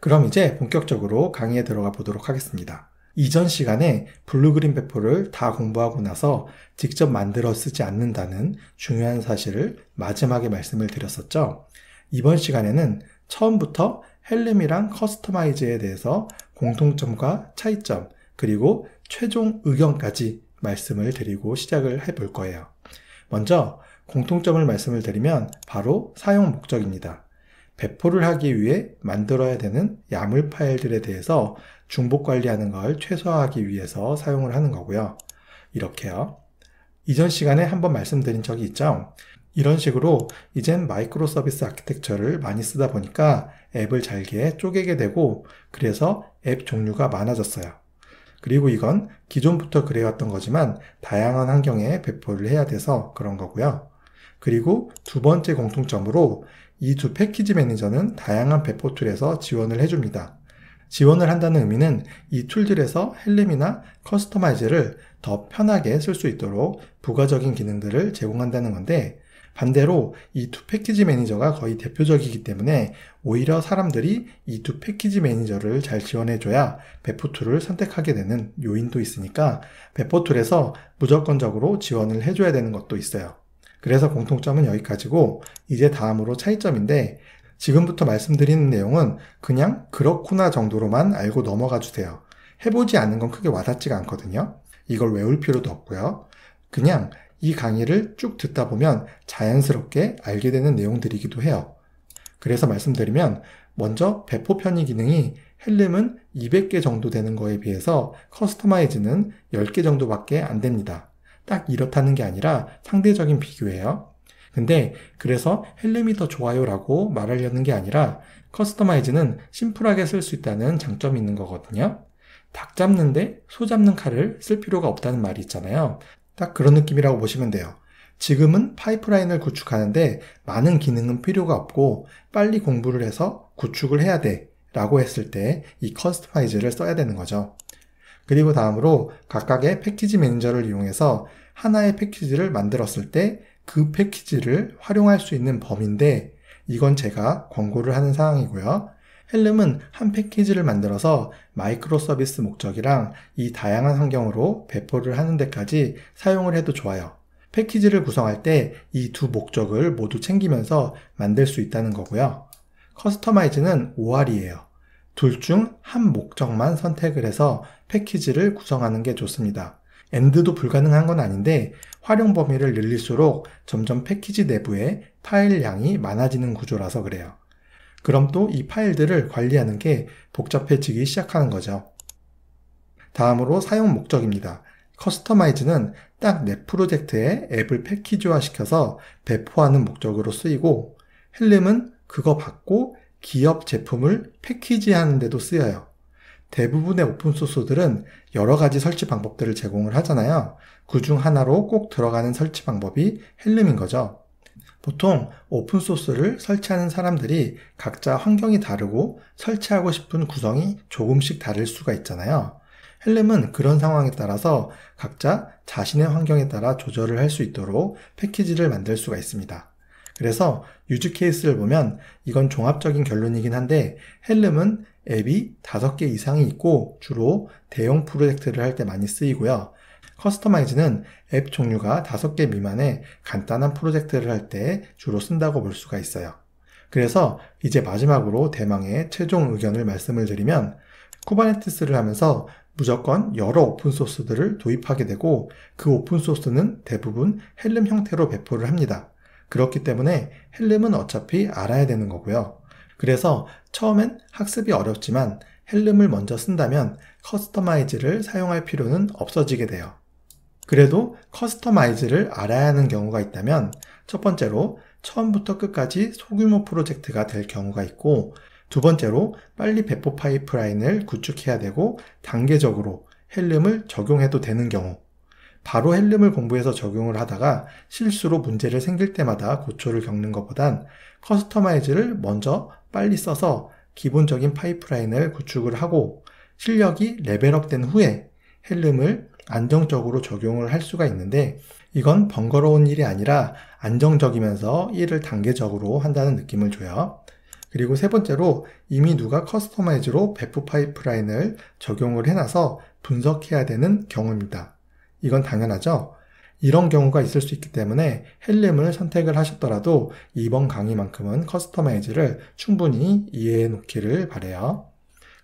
그럼 이제 본격적으로 강의에 들어가 보도록 하겠습니다. 이전 시간에 블루그린 배포를 다 공부하고 나서 직접 만들어 쓰지 않는다는 중요한 사실을 마지막에 말씀을 드렸었죠. 이번 시간에는 처음부터 헬름이랑 커스터마이즈에 대해서 공통점과 차이점, 그리고 최종 의견까지 말씀을 드리고 시작을 해볼 거예요. 먼저 공통점을 말씀을 드리면 바로 사용 목적입니다. 배포를 하기 위해 만들어야 되는 야물 파일들에 대해서 중복 관리하는 걸 최소화하기 위해서 사용을 하는 거고요. 이렇게요. 이전 시간에 한번 말씀드린 적이 있죠. 이런 식으로 이젠 마이크로 서비스 아키텍처를 많이 쓰다 보니까 앱을 잘게 쪼개게 되고 그래서 앱 종류가 많아졌어요. 그리고 이건 기존부터 그래왔던 거지만 다양한 환경에 배포를 해야 돼서 그런 거고요. 그리고 두 번째 공통점으로 이 두 패키지 매니저는 다양한 배포 툴에서 지원을 해줍니다. 지원을 한다는 의미는 이 툴들에서 헬름이나 커스터마이즈를 더 편하게 쓸 수 있도록 부가적인 기능들을 제공한다는 건데, 반대로 이 두 패키지 매니저가 거의 대표적이기 때문에 오히려 사람들이 이 두 패키지 매니저를 잘 지원해줘야 배포 툴을 선택하게 되는 요인도 있으니까 배포 툴에서 무조건적으로 지원을 해줘야 되는 것도 있어요. 그래서 공통점은 여기까지고, 이제 다음으로 차이점인데, 지금부터 말씀드리는 내용은 그냥 그렇구나 정도로만 알고 넘어가 주세요. 해보지 않는 건 크게 와닿지가 않거든요. 이걸 외울 필요도 없고요. 그냥 이 강의를 쭉 듣다 보면 자연스럽게 알게 되는 내용들이기도 해요. 그래서 말씀드리면 먼저 배포 편의 기능이 헬름은 200개 정도 되는 거에 비해서 커스터마이즈는 10개 정도밖에 안 됩니다. 딱 이렇다는 게 아니라 상대적인 비교예요. 근데 그래서 헬름이 더 좋아요 라고 말하려는 게 아니라 커스터마이즈는 심플하게 쓸 수 있다는 장점이 있는 거거든요. 닭 잡는데 소 잡는 칼을 쓸 필요가 없다는 말이 있잖아요. 딱 그런 느낌이라고 보시면 돼요. 지금은 파이프라인을 구축하는데 많은 기능은 필요가 없고 빨리 공부를 해서 구축을 해야 돼 라고 했을 때 이 커스터마이즈를 써야 되는 거죠. 그리고 다음으로 각각의 패키지 매니저를 이용해서 하나의 패키지를 만들었을 때 그 패키지를 활용할 수 있는 범위인데, 이건 제가 권고를 하는 사항이고요. 헬름은 한 패키지를 만들어서 마이크로 서비스 목적이랑 이 다양한 환경으로 배포를 하는 데까지 사용을 해도 좋아요. 패키지를 구성할 때 이 두 목적을 모두 챙기면서 만들 수 있다는 거고요. 커스터마이즈는 OR이에요. 둘 중 한 목적만 선택을 해서 패키지를 구성하는 게 좋습니다. 엔드도 불가능한 건 아닌데 활용 범위를 늘릴수록 점점 패키지 내부에 파일 양이 많아지는 구조라서 그래요. 그럼 또 이 파일들을 관리하는 게 복잡해지기 시작하는 거죠. 다음으로 사용 목적입니다. 커스터마이즈는 딱 내 프로젝트에 앱을 패키지화 시켜서 배포하는 목적으로 쓰이고, 헬름은 그거 받고 기업 제품을 패키지하는 데도 쓰여요. 대부분의 오픈소스들은 여러 가지 설치 방법들을 제공을 하잖아요. 그 중 하나로 꼭 들어가는 설치 방법이 헬름인 거죠. 보통 오픈소스를 설치하는 사람들이 각자 환경이 다르고 설치하고 싶은 구성이 조금씩 다를 수가 있잖아요. 헬름은 그런 상황에 따라서 각자 자신의 환경에 따라 조절을 할 수 있도록 패키지를 만들 수가 있습니다. 그래서 유즈 케이스를 보면 이건 종합적인 결론이긴 한데, 헬름은 앱이 5개 이상이 있고 주로 대형 프로젝트를 할 때 많이 쓰이고요. 커스터마이즈는 앱 종류가 5개 미만의 간단한 프로젝트를 할 때 주로 쓴다고 볼 수가 있어요. 그래서 이제 마지막으로 대망의 최종 의견을 말씀을 드리면, 쿠버네티스를 하면서 무조건 여러 오픈소스들을 도입하게 되고 그 오픈소스는 대부분 헬름 형태로 배포를 합니다. 그렇기 때문에 헬름은 어차피 알아야 되는 거고요. 그래서 처음엔 학습이 어렵지만 헬름을 먼저 쓴다면 커스터마이즈를 사용할 필요는 없어지게 돼요. 그래도 커스터마이즈를 알아야 하는 경우가 있다면, 첫 번째로 처음부터 끝까지 소규모 프로젝트가 될 경우가 있고, 두 번째로 빨리 배포 파이프라인을 구축해야 되고 단계적으로 헬름을 적용해도 되는 경우, 바로 헬름을 공부해서 적용을 하다가 실수로 문제를 생길 때마다 고초를 겪는 것보단 커스터마이즈를 먼저 빨리 써서 기본적인 파이프라인을 구축을 하고 실력이 레벨업 된 후에 헬름을 안정적으로 적용을 할 수가 있는데, 이건 번거로운 일이 아니라 안정적이면서 일을 단계적으로 한다는 느낌을 줘요. 그리고 세 번째로 이미 누가 커스터마이즈로 배포 파이프라인을 적용을 해놔서 분석해야 되는 경우입니다. 이건 당연하죠? 이런 경우가 있을 수 있기 때문에 헬름을 선택을 하셨더라도 이번 강의만큼은 커스터마이즈를 충분히 이해해 놓기를 바라요.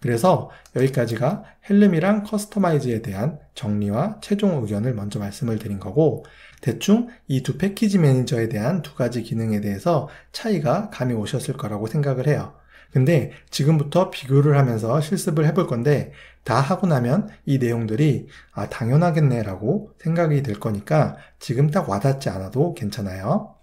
그래서 여기까지가 헬름이랑 커스터마이즈에 대한 정리와 최종 의견을 먼저 말씀을 드린 거고, 대충 이 두 패키지 매니저에 대한 두 가지 기능에 대해서 차이가 감이 오셨을 거라고 생각을 해요. 근데 지금부터 비교를 하면서 실습을 해볼 건데, 다 하고 나면 이 내용들이 당연하겠네 라고 생각이 될 거니까 지금 딱 와닿지 않아도 괜찮아요.